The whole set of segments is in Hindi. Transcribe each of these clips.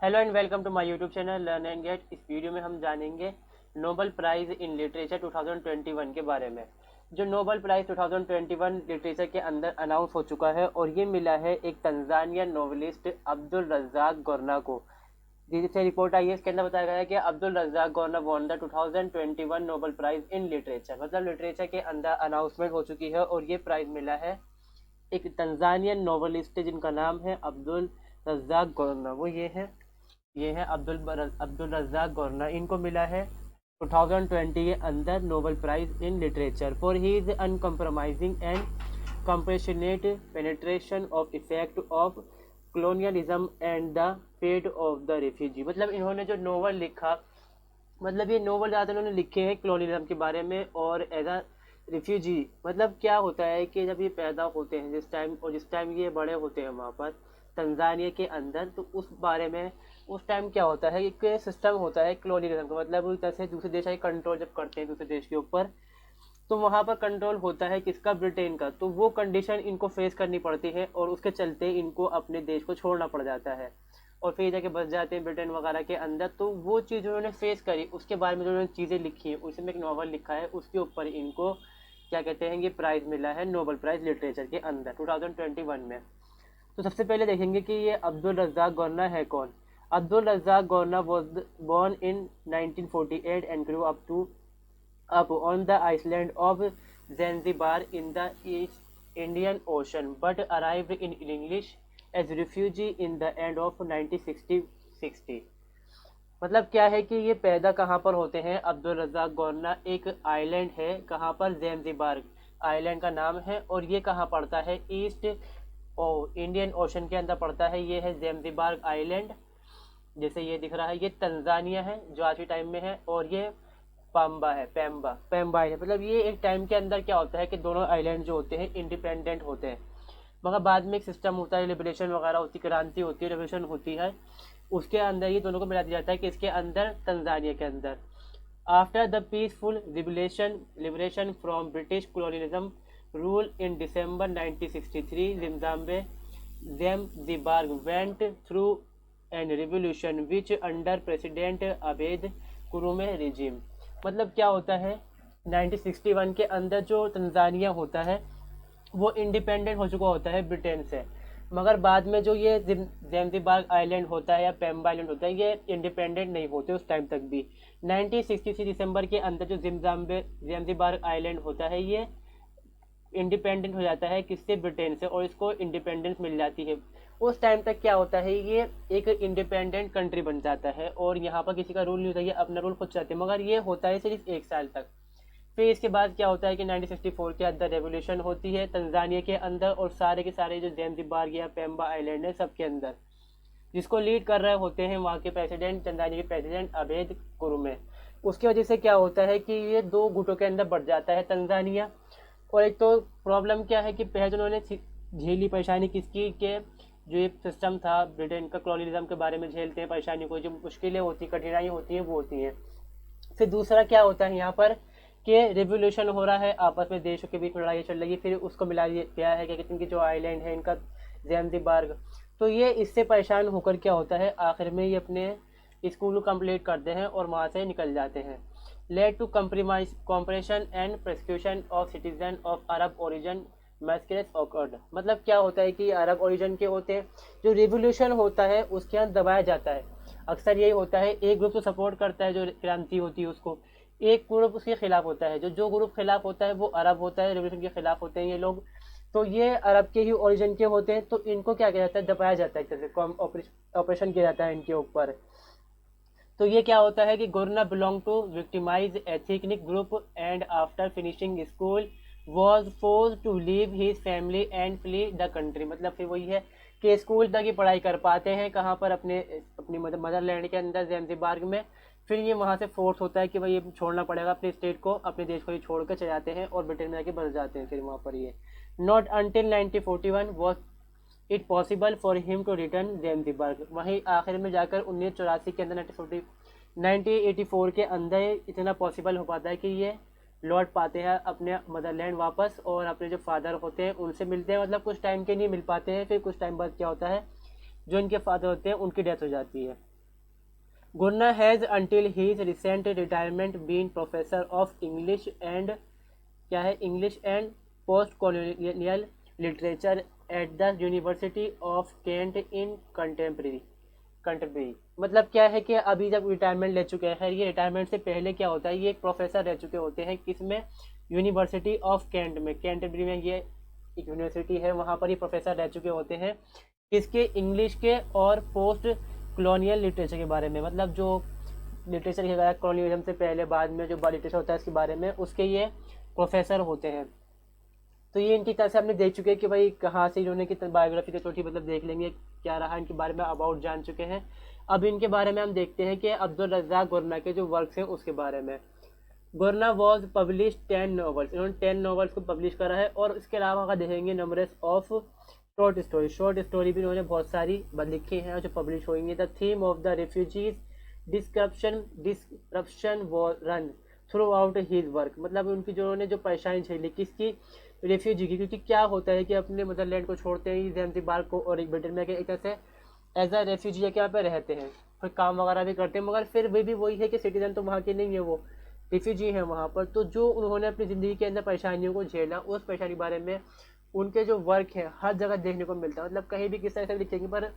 Hello and welcome to my YouTube channel learn and get. इस वीडियो में हम जानेंगे नोबेल प्राइज़ इन लिटरेचर 2021 के बारे में। जो नोबेल प्राइज़ 2021 लिटरेचर के अंदर अनाउंस हो चुका है और ये मिला है एक तंजानियन नोवेलिस्ट अब्दुल रज़्ज़ाक गोरना को। जिससे रिपोर्ट आई है इसके अंदर बताया गया है कि Abdulrazak Gurnah won the 2021 Nobel Prize in literature. मतलब लिटरेचर के अंदर अनाउंसमेंट हो चुकी है और ये प्राइज़ मिला है एक तंजानियन नोवेलिस्ट जिनका नाम है अब्दुल रज़्ज़ाक गोरना। वो ये है अब्दुल रज़्ज़ाक गोरना। इनको मिला है 2020 के अंदर Nobel prize in literature for his uncompromising and compassionate penetration of effect of colonialism and the fate of the refugee. मतलब इन्होंने जो नोवेल लिखा, मतलब ये नोवेल ज़्यादा इन्होंने लिखे हैं कॉलोनियलिज्म के बारे में और एज अ रिफ्यूजी। मतलब क्या होता है कि जब ये पैदा होते हैं जिस टाइम ये बड़े होते हैं वहाँ पर तंजानिया के अंदर, तो उस बारे में उस टाइम क्या होता है, एक सिस्टम होता है कॉलोनियलिज्म का। मतलब जैसे दूसरे देश आके कंट्रोल जब करते हैं दूसरे देश के ऊपर, तो वहाँ पर कंट्रोल होता है किसका, ब्रिटेन का। तो वो कंडीशन इनको फेस करनी पड़ती है और उसके चलते इनको अपने देश को छोड़ना पड़ जाता है और फिर जाके बस जाते हैं ब्रिटेन वगैरह के अंदर। तो वो चीज़ उन्होंने फेस करी, उसके बारे में जो उन्होंने चीज़ें लिखी हैं, उसमें एक नॉवल लिखा है, उसके ऊपर इनको क्या कहते हैं, ये प्राइज़ मिला है नोबेल प्राइज़ लिटरेचर के अंदर 2021 में। तो सबसे पहले देखेंगे कि ये अब्दुल रज़्ज़ाक गोरना है कौन। अब्दुल रज़्ज़ाक गोरना was born in 1948 and grew up on the island of Zanzibar in the East Indian Ocean, but arrived in English as refugee in the end of 1960। मतलब क्या है कि ये पैदा कहाँ पर होते हैं, अब्दुल रज़्ज़ाक गोरना एक आइलैंड है, कहाँ पर, ज़ैंज़िबार आइलैंड का नाम है। और ये कहाँ पड़ता है, ईस्ट इंडियन ओशन के अंदर पड़ता है। ये है ज़ैंज़िबार आइलैंड, जैसे ये दिख रहा है। ये तंजानिया है जो आज के टाइम में है, और ये पैम्बा है। मतलब ये एक टाइम के अंदर क्या होता है कि दोनों आइलैंड जो होते हैं इंडिपेंडेंट होते हैं, मगर बाद में एक सिस्टम होता है, लिबरेशन वगैरह होती, क्रांति होती है, रेवोल्यूशन होती है, उसके अंदर ये दोनों को मिला दिया जाता है कि इसके अंदर तंजानिया के अंदर। After the peaceful liberation from British colonialism rule in December 1963, Zanzibar went through an revolution which under President Abed कुरुमे regime। मतलब क्या होता है, 1961 के अंदर जो तंजानिया होता है वो इंडिपेंडेंट हो चुका होता है ब्रिटेन से, मगर बाद में जो ये ज़ैंज़िबार आइलैंड होता है या पैम्बा आइलैंड होता है, ये इंडिपेंडेंट नहीं होते उस टाइम तक भी। 1963 दिसंबर के अंदर जो ज़ैंज़िबार आइलैंड होता है ये इंडिपेंडेंट हो जाता है किससे, ब्रिटेन से, और इसको इंडिपेंडेंस मिल जाती है। उस टाइम तक क्या होता है, ये एक इंडिपेंडेंट कंट्री बन जाता है और यहाँ पर किसी का रूल नहीं होता, ये अपना रूल खुद चाहते हैं, मगर ये होता है सिर्फ 1 साल तक। फिर इसके बाद क्या होता है कि 1964 के अंदर रेवोल्यूशन होती है तंजानिया के अंदर, और सारे के सारे जो ज़ैंज़िबार या पैम्बा आइलैंड है सबके अंदर, जिसको लीड कर रहे होते हैं वहाँ के प्रेसिडेंट, तंजानिया के प्रेसिडेंट अबेद कुरुमे। उसकी वजह से क्या होता है कि ये दो गुटों के अंदर बढ़ जाता है तंजानिया। और एक तो प्रॉब्लम क्या है कि पहले तो उन्होंने झेली परेशानी किसकी, के जो ये सिस्टम था ब्रिटेन का, कॉलोनियलिज्म के बारे में झेलते हैं परेशानी को, जो मुश्किलें होती, कठिनाई होती हैं वो होती हैं। फिर दूसरा क्या होता है यहाँ पर कि रिवोल्यूशन हो रहा है, आपस में देशों के बीच में लड़ाई चल रही है, फिर उसको मिला दिया है कि इनकी जो आइलैंड है इनका ज़ैंज़िबार। तो ये इससे परेशान होकर क्या होता है, आखिर में ये अपने स्कूल कंप्लीट करते हैं और वहाँ से निकल जाते हैं। Led to compression and prosecution of citizen of Arab origin massacres occurred. मतलब क्या होता है कि अरब ओरिजिन के होते हैं, जो रिवोल्यूशन होता है उसके यहाँ दबाया जाता है। अक्सर यही होता है, एक ग्रुप तो सपोर्ट करता है जो क्रांति होती है उसको, एक ग्रुप उसके खिलाफ होता है। जो ग्रुप खिलाफ होता है वो अरब होता है, रिवोल्यूशन के खिलाफ होते हैं ये लोग। तो ये अरब के ही ओरिजिन के होते हैं, तो इनको क्या किया जाता है, दबाया जाता है, एक तरह से ऑपरेशन किया जाता है इनके ऊपर। तो ये क्या होता है कि Gurnah belong to victimize ethnic group and after finishing school was force to leave his family and flee the country. मतलब फिर वही है कि स्कूल तक ही पढ़ाई कर पाते हैं, कहाँ पर, अपनी मदरलैंड के अंदर ज़ैंज़िबार में। फिर ये वहाँ से फोर्स होता है कि भाई ये छोड़ना पड़ेगा अपने स्टेट को, अपने देश को ही छोड़ कर चले जाते हैं और ब्रिटेन में जाके बस जाते हैं। फिर वहाँ पर ये not until 1941 was it possible for him to return Zanzibar. वहीं आखिर में जाकर 1984 के अंदर 1984 के अंदर इतना पॉसिबल हो पाता है कि ये लौट पाते हैं अपने मदरलैंड वापस, और अपने जो फादर होते हैं उनसे मिलते हैं। मतलब कुछ टाइम के लिए मिल पाते हैं, फिर कुछ टाइम बाद क्या होता है, जो इनके फादर होते हैं उनकी डेथ हो जाती है। गुरना has until his recent retirement been professor of English and क्या है English and post colonial literature at the university of Kent in contemporary. मतलब क्या है कि अभी जब रिटायरमेंट ले चुके हैं, ये रिटायरमेंट से पहले क्या होता है, ये एक प्रोफेसर रह चुके होते हैं किसमें, यूनिवर्सिटी ऑफ केंट में, कैंटरबरी में ये एक यूनिवर्सिटी है, वहाँ पर ये प्रोफेसर रह चुके होते हैं किसके, इंग्लिश के और पोस्ट कॉलोनियल लिटरेचर के बारे में। मतलब जो लिटरेचर के कॉलोनियलिज्म से पहले बाद में जो लिटरेचर होता है इसके बारे में, उसके ये प्रोफेसर होते हैं। तो ये इनकी तरह से हमने देख चुके हैं कि भाई कहाँ से इन्होंने कितनी बायोग्राफी की छोटी मतलब देख लेंगे क्या रहा इनके बारे में, अबाउट जान चुके हैं। अब इनके बारे में हम देखते हैं कि अब्दुल रज़्ज़ाक़ गुरना के जो वर्क्स हैं उसके बारे में। गुरना वॉज पब्लिश 10 नॉवल्स, इन्होंने 10 नॉवल्स को पब्लिश करा है। और इसके अलावा अगर देखेंगे नंबर्स ऑफ शॉर्ट स्टोरी भी इन्होंने बहुत सारी लिखी हैं जो पब्लिश होंगी। The theme of the refugees disruption run throughout his work. मतलब उनकी जो उन्होंने जो परेशानी झेली किसकी, रेफ्यूजी की। क्योंकि क्या होता है कि अपने मदरलैंड को छोड़ते ही ज़ैंज़िबार को और एक ब्रिटेन में एक तरह से एज अ रेफ्यूजी यहाँ पे रहते हैं, फिर काम वगैरह भी करते हैं, मगर फिर वे भी वही है कि सिटीजन तो वहाँ के नहीं है, वो रेफ्यूजी हैं वहाँ पर। तो जो उन्होंने अपनी ज़िंदगी के अंदर परेशानियों को झेला, उस परेशानी के बारे में उनके जो वर्क है हर जगह देखने को मिलता है। मतलब कहीं भी किस तरह से लिखेंगे पर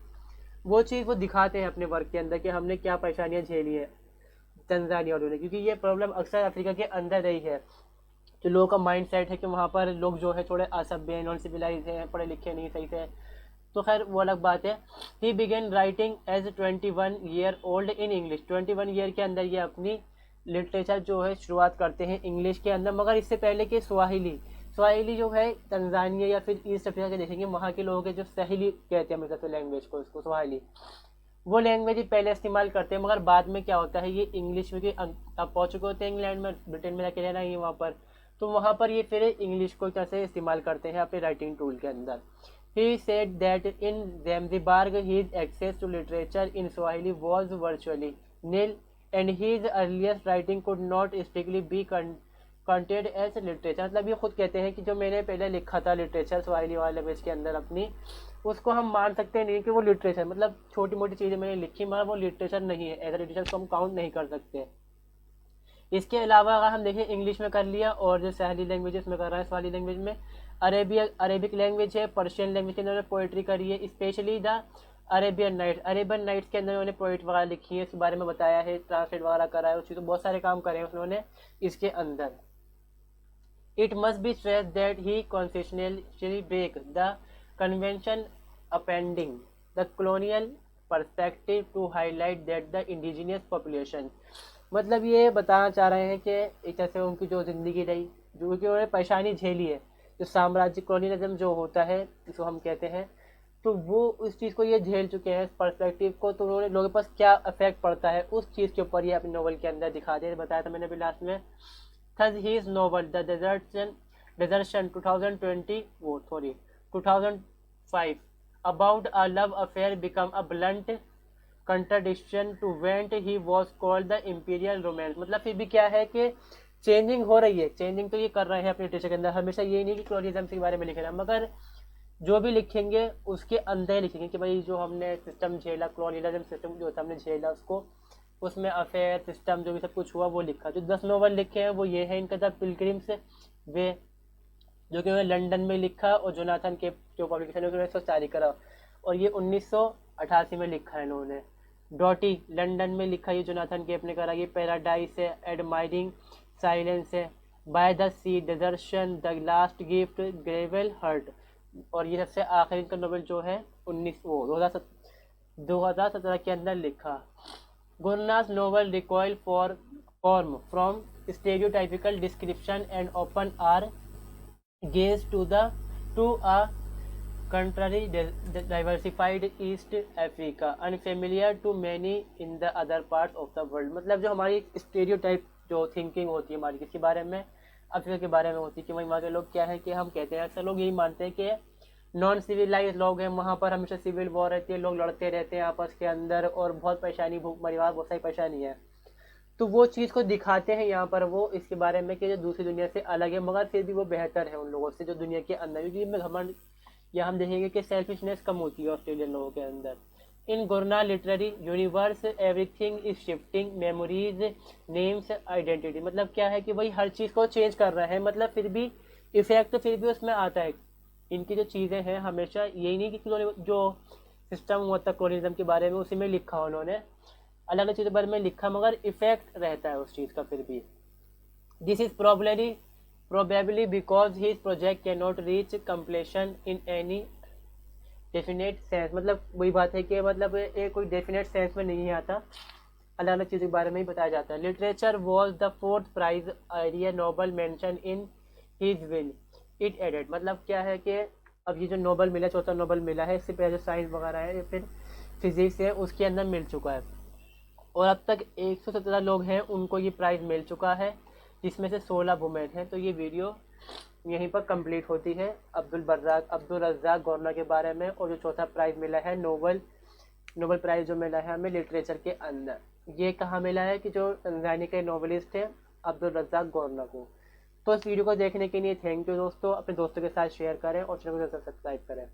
वो चीज़ वो दिखाते हैं अपने वर्क के अंदर कि हमने क्या परेशानियाँ झेली है तंजानिया वालों ने। क्योंकि ये प्रॉब्लम अक्सर अफ्रीका के अंदर रही है, जो लोगों का माइंड सेट है कि वहाँ पर लोग जो है थोड़े असभ्य हैं, नॉन सिविलाइज हैं, पढ़े लिखे नहीं सही से। तो खैर वो अलग बात है। He began writing as 21 year old in English. 21 year के अंदर ये अपनी लिटरेचर जो है शुरुआत करते हैं इंग्लिश के अंदर। मगर इससे पहले कि स्वाहिली जो है तंजानिया या फिर ईस्ट अफ्रीका के देखेंगे, वहाँ के लोगों के जो सहेली कहते हैं हमेशा से लैंग्वेज को, इसको स्वाहिली, वो लैंग्वेज ही पहले इस्तेमाल करते हैं। मगर बाद में क्या होता है, ये इंग्लिश में अब पहुँच चुके होते हैं इंग्लैंड में, ब्रिटेन में जाके रहना ही वहाँ पर, तो वहाँ पर ये फिर इंग्लिश को कैसे इस्तेमाल करते हैं अपने राइटिंग टूल के अंदर। He said that in Zanzibar his access to literature in Swahili was virtually nil, and his earliest writing could not strictly be counted as literature। मतलब ये खुद कहते हैं कि जो मैंने पहले लिखा था लिटरेचर स्वाहिली वाले लैंग्वेज के अंदर अपनी, उसको हम मान सकते नहीं कि वो लिटरेचर, मतलब छोटी मोटी चीज़ें मैंने लिखी मगर वो लिटरेचर नहीं है, एज लिटरेचर को हम काउंट नहीं कर सकते। इसके अलावा अगर हम देखें इंग्लिश में कर लिया, और जो सहेली लैंग्वेजेस में कर रहा है स्वाहिली लैंग्वेज में, अरेबिक लैंग्वेज है, पर्शियन लैंग्वेज के अंदर उन्होंने पोइट्री करी है, स्पेशली द अरेबियन नाइट्स के अंदर उन्होंने पोइट वगैरह लिखी है, इसके बारे में बताया है, ट्रांसलेट वगैरह करा है, उसकी तो बहुत सारे काम करे हैं उन्होंने इसके अंदर। It must be stress that he constitutionally break the convention upending the colonial perspective to highlight that the indigenous population. मतलब ये बताना चाह रहे हैं कि एक तरह से उनकी जो ज़िंदगी रही, जो कि उन्होंने परेशानी झेली है, जो साम्राज्य कॉलोनियलिज्म जो होता है जिसको हम कहते हैं, तो वो उस चीज़ को ये झेल चुके हैं पर्सपेक्टिव को। तो उन्होंने लोगों के पास क्या इफेक्ट पड़ता है उस चीज़ के ऊपर ये अपने नॉवल के अंदर दिखाते हैं, बताया था मैंने अभी लास्ट में। Thus his novel the desertion 2005 about a love affair become a blunt contradiction to went he was called the imperial romance. मतलब फिर भी क्या है कि चेंजिंग हो रही है, चेंजिंग तो ये कर रहे हैं अपने लिटरेचर के अंदर, हमेशा ये नहीं कि कॉलोनियलिज्म के बारे में लिख रहे हैं, मगर जो भी लिखेंगे उसके अंदर लिखेंगे कि भाई जो हमने सिस्टम झेला, कॉलोनियलिज्म सिस्टम जो था हमने झेला उसको, उसमें अफेयर सिस्टम जो भी सब कुछ हुआ वो लिखा। जो 10 नॉवल लिखे हैं वो ये है इनका, द पिलग्रिम्स वे जो कि उन्होंने लंदन में लिखा, और जोनाथन के जो पब्लिकेशन है उन्होंने 1940 करा, और ये 1988 में लिखा है इन्होंने। डॉटी लंदन में लिखा, ये जोनाथन केप ने करा। ये पैराडाइस है, एडमायरिंग साइलेंस है, by the sea, desertion, the last gift, gravel heart, और ये सबसे आखिरी का नोवेल जो है 2017 के अंदर लिखा। Gurnah's novel recoil for form from stereotypical description and open our gaze to a contrary diversified East Africa unfamiliar to many in the other parts of the world। मतलब जो हमारी स्टेरियोटाइप जो थिंकिंग होती है हमारी किसके बारे में, अफ्रीका के बारे में होती है कि वहाँ के लोग क्या है कि हम कहते हैं अक्सर लोग यही मानते हैं कि नॉन सिविलाइज लोग हैं, वहाँ पर हमेशा सिविल वॉर रहती है, लोग लड़ते रहते हैं आपस के अंदर, और बहुत परेशानी, भूख मरीवार बहुत सारी परेशानी है। तो वो चीज़ को दिखाते हैं यहाँ पर वो इसके बारे में कि जो दूसरी दुनिया से अलग है, मगर फिर भी वो बेहतर है उन लोगों से जो दुनिया के अंदर। क्योंकि में घमंड, या हम देखेंगे कि सेल्फिशनेस कम होती है ऑस्ट्रेलियन लोगों के अंदर, in Gurnah literary universe everything is shifting, memories, names, identity. मतलब क्या है कि वही हर चीज़ को चेंज कर रहा है, मतलब फिर भी इफेक्ट फिर भी उसमें आता है। इनकी जो चीज़ें हैं हमेशा यही नहीं कि उन्होंने जो सिस्टम हुआ था कोलोनिज्म के बारे में उसी में लिखा उन्होंने, अलग अलग चीज़ों के बारे में लिखा, मगर इफेक्ट रहता है उस चीज़ का फिर भी। This is probably because his project cannot reach completion in any definite sense. मतलब वही बात है कि मतलब एक कोई डेफिनेट सेंस में नहीं आता, अलग अलग चीज़ों के बारे में ही बताया जाता है। Literature was the fourth prize idea Nobel mention in his will, it added. मतलब क्या है कि अब ये जो नोबल मिला, चौथा नोबल मिला है, इससे पहले जो साइंस वगैरह है या फिर फिजिक्स है उसके अंदर मिल चुका है, और अब तक 117 लोग हैं उनको ये प्राइज़ मिल चुका है, जिसमें से 16 वुमेन हैं। तो ये वीडियो यहीं पर कंप्लीट होती है अब्दुल रज़्ज़ाक गोरना के बारे में, और जो चौथा प्राइज़ मिला है नोबल प्राइज़ जो मिला है हमें लिटरेचर के अंदर, ये कहाँ मिला है कि जो तंजानिया के नोवेलिस्ट हैं अब्दुल रज़्ज़ाक गोरना को। तो इस वीडियो को देखने के लिए थैंक यू दोस्तों, अपने दोस्तों के साथ शेयर करें और चैनल को सब्सक्राइब करें।